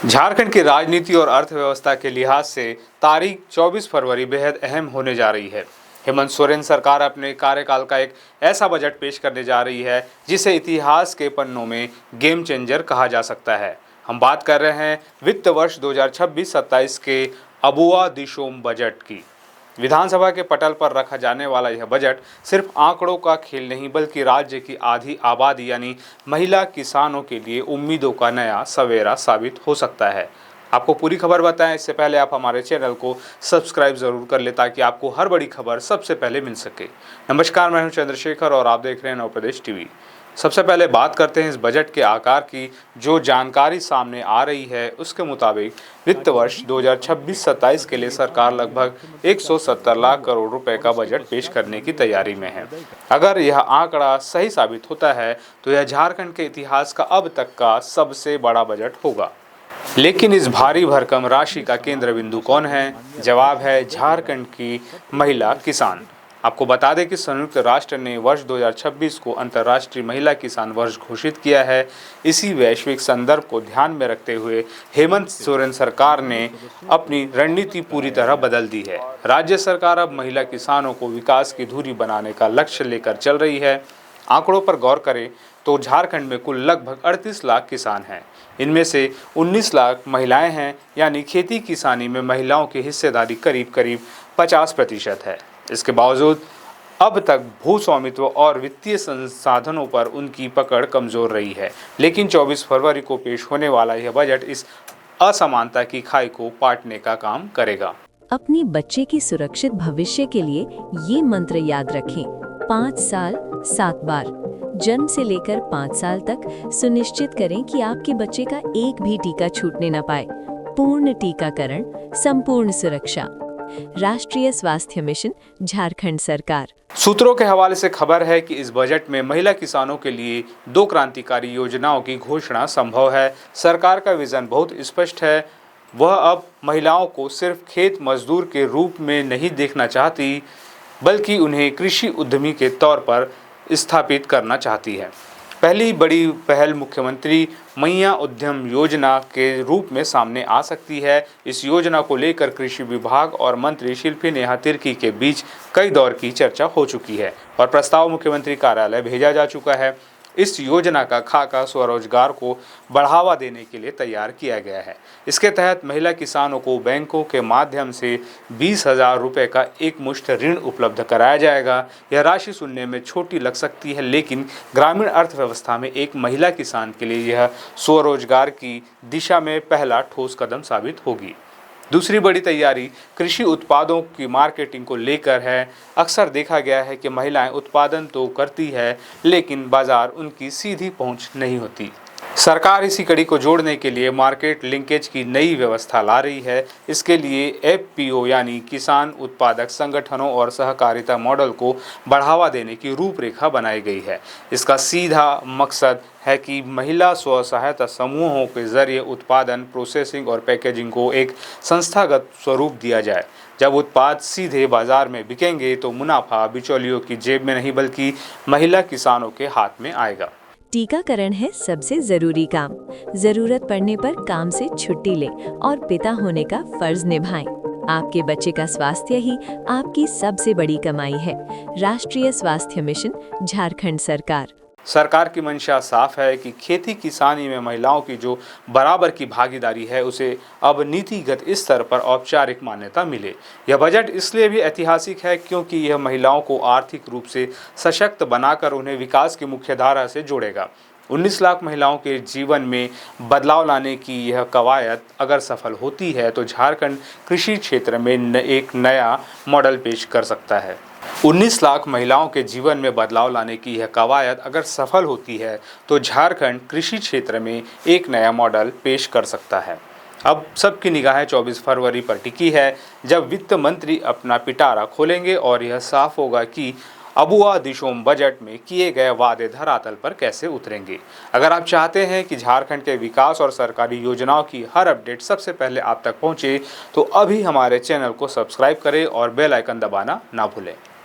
झारखंड की राजनीति और अर्थव्यवस्था के लिहाज से तारीख 24 फरवरी बेहद अहम होने जा रही है। हेमंत सोरेन सरकार अपने कार्यकाल का एक ऐसा बजट पेश करने जा रही है जिसे इतिहास के पन्नों में गेम चेंजर कहा जा सकता है। हम बात कर रहे हैं वित्त वर्ष 2026-27 के अबुआ दिशोम बजट की। विधानसभा के पटल पर रखा जाने वाला यह बजट सिर्फ आंकड़ों का खेल नहीं बल्कि राज्य की आधी आबादी यानी महिला किसानों के लिए उम्मीदों का नया सवेरा साबित हो सकता है। आपको पूरी खबर बताएं इससे पहले आप हमारे चैनल को सब्सक्राइब जरूर कर ले ताकि आपको हर बड़ी खबर सबसे पहले मिल सके। नमस्कार, मैं हूं चंद्रशेखर और आप देख रहे हैं नवप्रदेश टीवी। सबसे पहले बात करते हैं इस बजट के आकार की। जो जानकारी सामने आ रही है उसके मुताबिक वित्त वर्ष 2026-27 के लिए सरकार लगभग 170 लाख करोड़ रुपए का बजट पेश करने की तैयारी में है। अगर यह आंकड़ा सही साबित होता है तो यह झारखंड के इतिहास का अब तक का सबसे बड़ा बजट होगा। लेकिन इस भारी भरकम राशि का केंद्र बिंदु कौन है? जवाब है झारखंड की महिला किसान। आपको बता दें कि संयुक्त राष्ट्र ने वर्ष 2026 को अंतर्राष्ट्रीय महिला किसान वर्ष घोषित किया है। इसी वैश्विक संदर्भ को ध्यान में रखते हुए हेमंत सोरेन सरकार ने अपनी रणनीति पूरी तरह बदल दी है। राज्य सरकार अब महिला किसानों को विकास की धुरी बनाने का लक्ष्य लेकर चल रही है। आंकड़ों पर गौर करें तो झारखंड में कुल लगभग 38 लाख किसान हैं। इनमें से 19 लाख महिलाएं हैं, यानी खेती किसानी में महिलाओं की हिस्सेदारी करीब 50% है। इसके बावजूद अब तक भू स्वामित्व और वित्तीय संसाधनों पर उनकी पकड़ कमजोर रही है। लेकिन 24 फरवरी को पेश होने वाला यह बजट इस असमानता की खाई को पाटने का काम करेगा। अपनी बच्चे की सुरक्षित भविष्य के लिए ये मंत्र याद रखें। 5 साल 7 बार। जन्म से लेकर 5 साल तक सुनिश्चित करें कि आपके बच्चे का एक भी टीका छूटने न पाए। पूर्ण टीकाकरण, संपूर्ण सुरक्षा। राष्ट्रीय स्वास्थ्य मिशन, झारखंड सरकार। सूत्रों के हवाले से खबर है कि इस बजट में महिला किसानों के लिए 2 क्रांतिकारी योजनाओं की घोषणा संभव है। सरकार का विजन बहुत स्पष्ट है। वह अब महिलाओं को सिर्फ खेत मजदूर के रूप में नहीं देखना चाहती, बल्कि उन्हें कृषि उद्यमी के तौर पर स्थापित करना चाहती है। पहली बड़ी पहल मुख्यमंत्री मैया उद्यम योजना के रूप में सामने आ सकती है। इस योजना को लेकर कृषि विभाग और मंत्री शिल्पी नेहा तिर्की के बीच कई दौर की चर्चा हो चुकी है और प्रस्ताव मुख्यमंत्री कार्यालय भेजा जा चुका है। इस योजना का खाका स्वरोजगार को बढ़ावा देने के लिए तैयार किया गया है। इसके तहत महिला किसानों को बैंकों के माध्यम से 20,000 रुपये का एक मुश्त ऋण उपलब्ध कराया जाएगा। यह राशि सुनने में छोटी लग सकती है, लेकिन ग्रामीण अर्थव्यवस्था में एक महिला किसान के लिए यह स्वरोजगार की दिशा में पहला ठोस कदम साबित होगी। दूसरी बड़ी तैयारी कृषि उत्पादों की मार्केटिंग को लेकर है। अक्सर देखा गया है कि महिलाएं उत्पादन तो करती है, लेकिन बाजार उनकी सीधी पहुंच नहीं होती। सरकार इसी कड़ी को जोड़ने के लिए मार्केट लिंकेज की नई व्यवस्था ला रही है। इसके लिए एफपीओ यानी किसान उत्पादक संगठनों और सहकारिता मॉडल को बढ़ावा देने की रूपरेखा बनाई गई है। इसका सीधा मकसद है कि महिला स्व सहायता समूहों के जरिए उत्पादन, प्रोसेसिंग और पैकेजिंग को एक संस्थागत स्वरूप दिया जाए। जब उत्पाद सीधे बाजार में बिकेंगे तो मुनाफा बिचौलियों की जेब में नहीं बल्कि महिला किसानों के हाथ में आएगा। टीकाकरण है सबसे जरूरी काम। जरूरत पड़ने पर काम से छुट्टी लें और पिता होने का फर्ज निभाएं। आपके बच्चे का स्वास्थ्य ही आपकी सबसे बड़ी कमाई है। राष्ट्रीय स्वास्थ्य मिशन, झारखंड सरकार। सरकार की मंशा साफ है कि खेती किसानी में महिलाओं की जो बराबर की भागीदारी है उसे अब नीतिगत स्तर पर औपचारिक मान्यता मिले। यह बजट इसलिए भी ऐतिहासिक है क्योंकि यह महिलाओं को आर्थिक रूप से सशक्त बनाकर उन्हें विकास की मुख्यधारा से जोड़ेगा। 19 लाख महिलाओं के जीवन में बदलाव लाने की यह कवायद अगर सफल होती है तो झारखंड कृषि क्षेत्र में एक नया मॉडल पेश कर सकता है। 19 लाख महिलाओं के जीवन में बदलाव लाने की यह कवायद अगर सफल होती है तो झारखंड कृषि क्षेत्र में एक नया मॉडल पेश कर सकता है। अब सबकी निगाहें 24 फरवरी पर टिकी है, जब वित्त मंत्री अपना पिटारा खोलेंगे और यह साफ होगा कि अबुआ दिशोम बजट में किए गए वादे धरातल पर कैसे उतरेंगे। अगर आप चाहते हैं कि झारखंड के विकास और सरकारी योजनाओं की हर अपडेट सबसे पहले आप तक पहुंचे तो अभी हमारे चैनल को सब्सक्राइब करें और बेल आइकन दबाना ना भूलें।